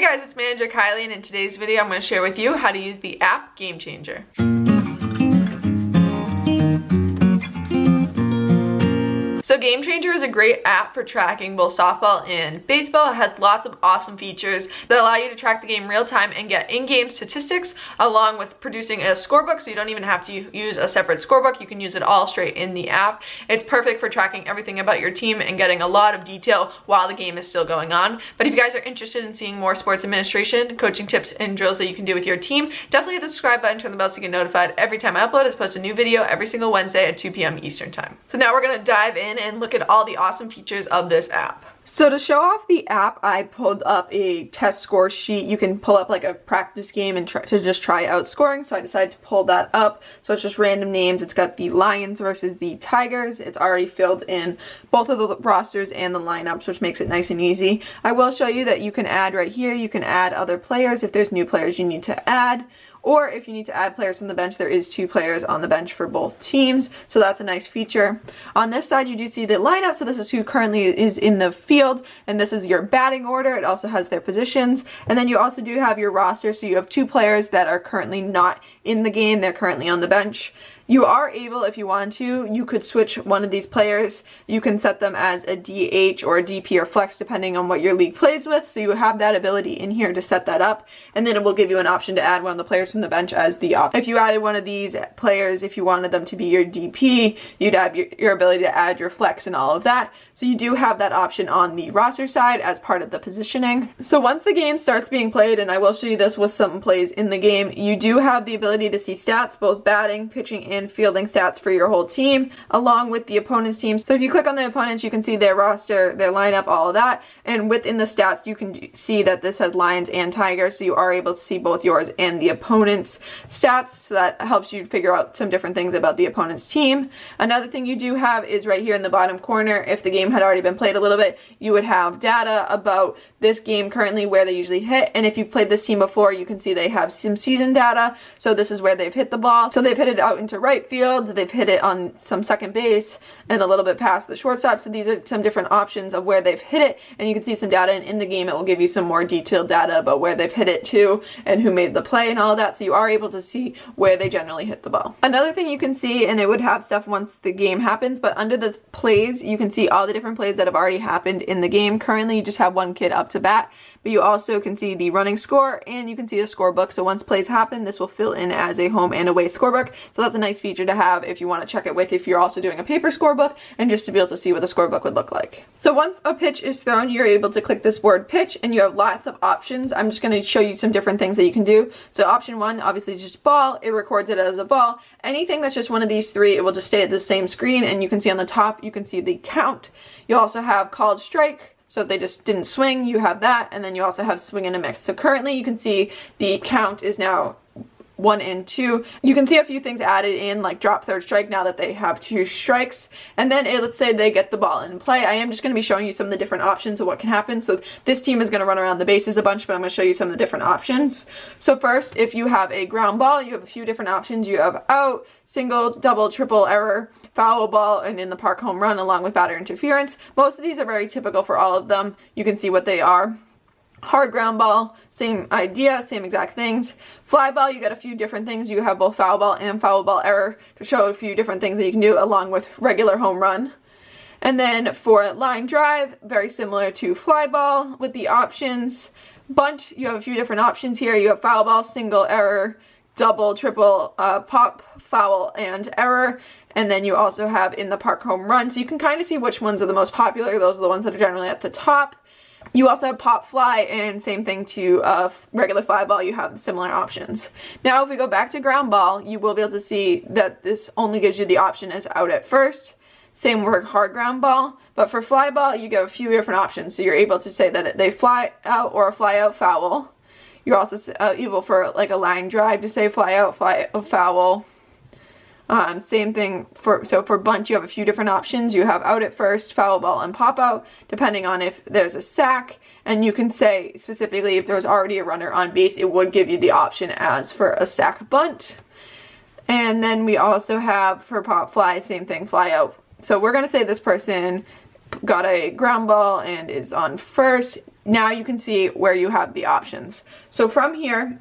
Hey guys, it's Manager Kylie, and in today's video I'm going to share with you how to use the app GameChanger. So GameChanger is a great app for tracking both softball and baseball. It has lots of awesome features that allow you to track the game real time and get in-game statistics, along with producing a scorebook, so you don't even have to use a separate scorebook. You can use it all straight in the app. It's perfect for tracking everything about your team and getting a lot of detail while the game is still going on. But if you guys are interested in seeing more sports administration, coaching tips, and drills that you can do with your team, definitely hit the subscribe button, turn the bell so you get notified every time I upload. I post a new video every single Wednesday at 2 p.m. Eastern time. So now we're going to dive in and look at all the awesome features of this app. So to show off the app, I pulled up a test score sheet. You can pull up like a practice game and just try out scoring. So I decided to pull that up. So it's just random names. It's got the Lions versus the Tigers. It's already filled in both of the rosters and the lineups, which makes it nice and easy. I will show you that you can add right here. You can add other players if there's new players you need to add. Or if you need to add players from the bench, there is 2 players on the bench for both teams. So that's a nice feature. On this side, you do see the lineup. So this is who currently is in the field. And this is your batting order. It also has their positions. And then you also do have your roster. So you have 2 players that are currently not in the game. They're currently on the bench. You are able, if you want to, you could switch one of these players. You can set them as a DH or a DP or flex depending on what your league plays with. So you have that ability in here to set that up. And then it will give you an option to add one of the players from the bench as the option. If you added one of these players, if you wanted them to be your DP, you'd have your ability to add your flex and all of that. So you do have that option on the roster side as part of the positioning. So once the game starts being played, and I will show you this with some plays in the game, you do have the ability to see stats, both batting, pitching, and fielding stats for your whole team, along with the opponent's team. So if you click on the opponents, you can see their roster, their lineup, all of that. And within the stats, you can see that this has Lions and Tigers, so you are able to see both yours and the opponent's stats. So that helps you figure out some different things about the opponent's team. Another thing you do have is right here in the bottom corner. If the game had already been played a little bit, you would have data about this game currently, where they usually hit. And if you've played this team before, you can see they have some season data. So this is where they've hit the ball. So they've hit it out into right field, they've hit it on some second base, and a little bit past the shortstop. So these are some different options of where they've hit it, and you can see some data, and in the game it will give you some more detailed data about where they've hit it to and who made the play and all of that. So you are able to see where they generally hit the ball. Another thing you can see, and it would have stuff once the game happens, but under the plays you can see all the different plays that have already happened in the game. Currently you just have one kid up to bat, but you also can see the running score, and you can see the scorebook. So once plays happen, this will fill in as a home and away scorebook. So that's a nice feature to have if you want to check it with, if you're also doing a paper scorebook, and just to be able to see what the scorebook would look like. So once a pitch is thrown, you're able to click this word pitch, and you have lots of options. I'm just going to show you some different things that you can do. So option 1, obviously just ball. It records it as a ball. Anything that's just one of these 3, it will just stay at the same screen, and you can see on the top, you can see the count. You also have called strike. So if they just didn't swing, you have that, and then you also have swing and a mix. So currently you can see the count is now 1 and 2. You can see a few things added in, like drop third strike now that they have 2 strikes. And then let's say they get the ball in play. I am just going to be showing you some of the different options of what can happen. So this team is going to run around the bases a bunch, but I'm going to show you some of the different options. So first, if you have a ground ball, you have a few different options. You have out, single, double, triple, error, foul ball, and in the park home run, along with batter interference. Most of these are very typical for all of them. You can see what they are. Hard ground ball, same idea, same exact things. Fly ball, you got a few different things. You have both foul ball and foul ball error to show a few different things that you can do, along with regular home run. And then for line drive, very similar to fly ball with the options. Bunt, you have a few different options here. You have foul ball, single, error, double, triple, pop, foul, and error. And then you also have in the park home run. So you can kind of see which ones are the most popular. Those are the ones that are generally at the top. You also have pop fly, and same thing to regular fly ball. You have similar options. Now if we go back to ground ball, you will be able to see that this only gives you the option as out at first. Same with hard ground ball. But for fly ball, you get a few different options. So you're able to say that they fly out or fly out foul. You're also able for like a line drive to say fly out foul. Same thing for bunt, you have a few different options. You have out at first, foul ball, and pop out, depending on if there's a sack. And you can say specifically if there's already a runner on base, it would give you the option as for a sack bunt. And then we also have for pop fly, same thing, fly out. So we're going to say this person got a ground ball and is on first. now you can see where you have the options. So from here,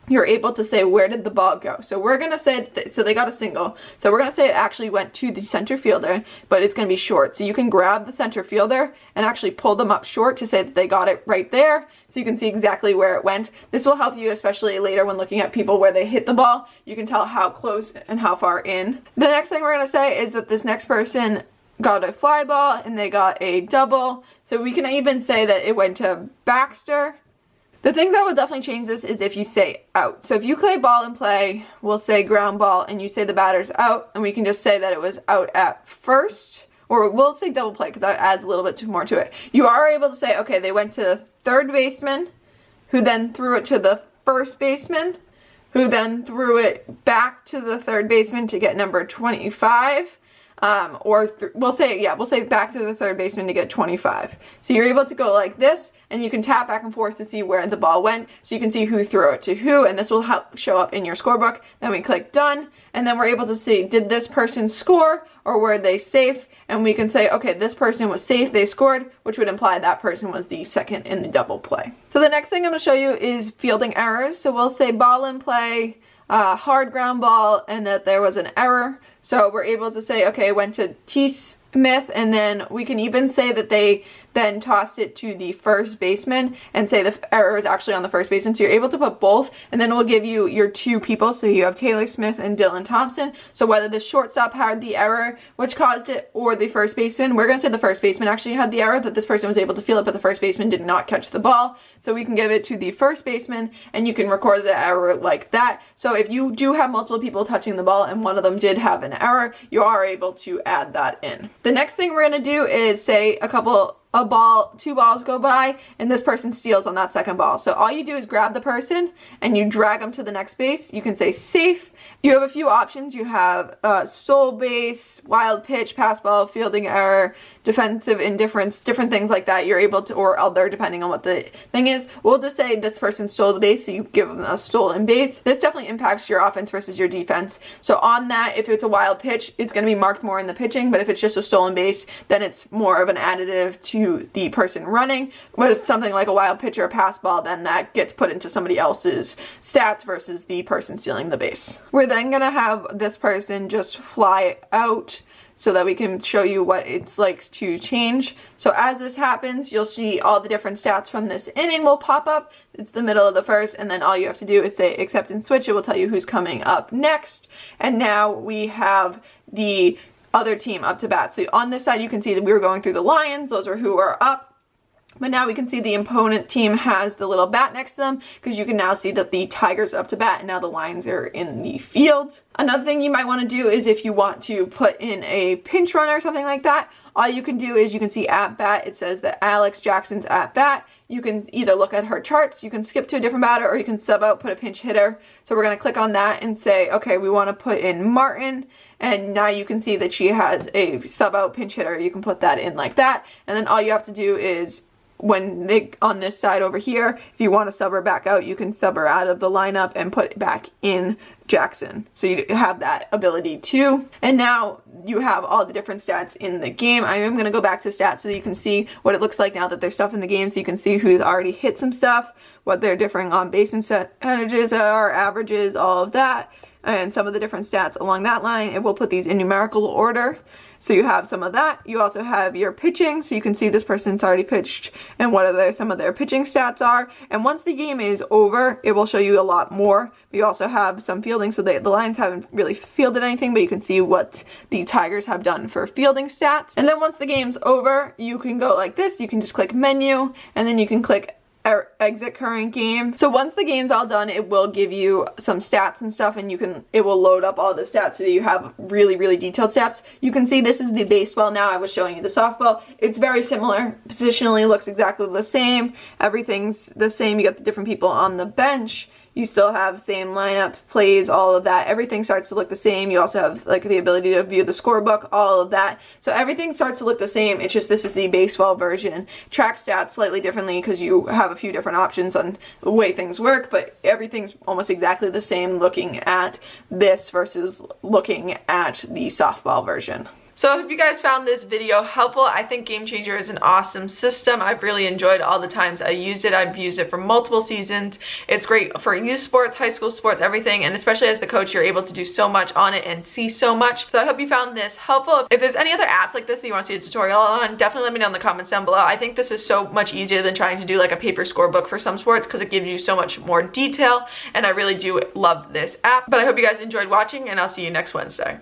you're able to say, where did the ball go? So we're going to say, so they got a single. So we're going to say it actually went to the center fielder, but it's going to be short. So you can grab the center fielder and actually pull them up short to say that they got it right there. So you can see exactly where it went. This will help you, especially later when looking at people where they hit the ball. You can tell how close and how far in. The next thing we're going to say is that this next person got a fly ball and they got a double. So we can even say that it went to Baxter. The thing that will definitely change this is if you say out. So if you play ball and play, we'll say ground ball, and you say the batter's out, and we can just say that it was out at first, or we'll say double play because that adds a little bit more to it. You are able to say, okay, they went to the third baseman, who then threw it to the first baseman, who then threw it back to the third baseman to get number 25. We'll say back to the third baseman to get 25. So you're able to go like this, and you can tap back and forth to see where the ball went, so you can see who threw it to who, and this will help show up in your scorebook. Then we click done, and then we're able to see, did this person score, or were they safe? And we can say, okay, this person was safe, they scored, which would imply that person was the second in the double play. So the next thing I'm going to show you is fielding errors. So we'll say ball in play, hard ground ball, and that there was an error. So we're able to say, okay, it went to T. Smith, and then we can even say that they then tossed it to the first baseman and say the error is actually on the first baseman. So you're able to put both, and then it will give you your two people. So you have Taylor Smith and Dylan Thompson. So whether the shortstop had the error which caused it, or the first baseman, we're going to say the first baseman actually had the error, that this person was able to feel it, but the first baseman did not catch the ball. So we can give it to the first baseman, and you can record the error like that. So if you do have multiple people touching the ball and one of them did have an error, you are able to add that in. The next thing we're going to do is say two balls go by, and this person steals on that second ball. So all you do is grab the person and you drag them to the next base. You can say safe. You have a few options. You have stole base, wild pitch, pass ball, fielding error, defensive indifference, different things like that. You're able to, or other, depending on what the thing is. We'll just say this person stole the base, so you give them a stolen base. This definitely impacts your offense versus your defense. So on that, if it's a wild pitch, it's going to be marked more in the pitching, but if it's just a stolen base, then it's more of an additive to the person running. But if it's something like a wild pitch or a pass ball, then that gets put into somebody else's stats versus the person stealing the base. We're then going to have this person just fly out, so that we can show you what it's like to change. So as this happens, you'll see all the different stats from this inning will pop up. It's the middle of the first, and then all you have to do is say accept and switch. It will tell you who's coming up next. And now we have the other team up to bat. So on this side, you can see that we were going through the Lions. Those are who are up. But now we can see the opponent team has the little bat next to them, because you can now see that the Tigers are up to bat and now the Lions are in the field. Another thing you might want to do is if you want to put in a pinch runner or something like that, all you can do is you can see at bat, it says that Alex Jackson's at bat. You can either look at her charts, you can skip to a different batter, or you can sub out, put a pinch hitter. So we're going to click on that and say, okay, we want to put in Martin. And now you can see that she has a sub out pinch hitter. You can put that in like that. And then all you have to do is, when they on this side over here, if you want to sub her back out, you can sub her out of the lineup and put it back in Jackson. So you have that ability too. And now you have all the different stats in the game. I am going to go back to stats so that you can see what it looks like now that there's stuff in the game, so you can see who's already hit some stuff, what their differing on base percentages are, averages, all of that, and some of the different stats along that line. And we'll put these in numerical order. So you have some of that. You also have your pitching, so you can see this person's already pitched and what some of their pitching stats are. And once the game is over, it will show you a lot more. You also have some fielding, so the Lions haven't really fielded anything, but you can see what the Tigers have done for fielding stats. And then once the game's over, you can go like this. You can just click menu, and then you can click exit current game. So once the game's all done, it will give you some stats and stuff, and it will load up all the stats so that you have really detailed stats. You can see this is the baseball now. I was showing you the softball. It's very similar. Positionally looks exactly the same. Everything's the same. You got the different people on the bench. You still have same lineup, plays, all of that. Everything starts to look the same. You also have like the ability to view the scorebook, all of that. So everything starts to look the same. It's just this is the baseball version. Track stats slightly differently because you have a few different options on the way things work, but everything's almost exactly the same looking at this versus looking at the softball version. So I hope you guys found this video helpful. I think GameChanger is an awesome system. I've really enjoyed all the times I used it. I've used it for multiple seasons. It's great for youth sports, high school sports, everything, and especially as the coach, you're able to do so much on it and see so much. So I hope you found this helpful. If there's any other apps like this that you want to see a tutorial on, definitely let me know in the comments down below. I think this is so much easier than trying to do like a paper scorebook for some sports because it gives you so much more detail, and I really do love this app. But I hope you guys enjoyed watching, and I'll see you next Wednesday.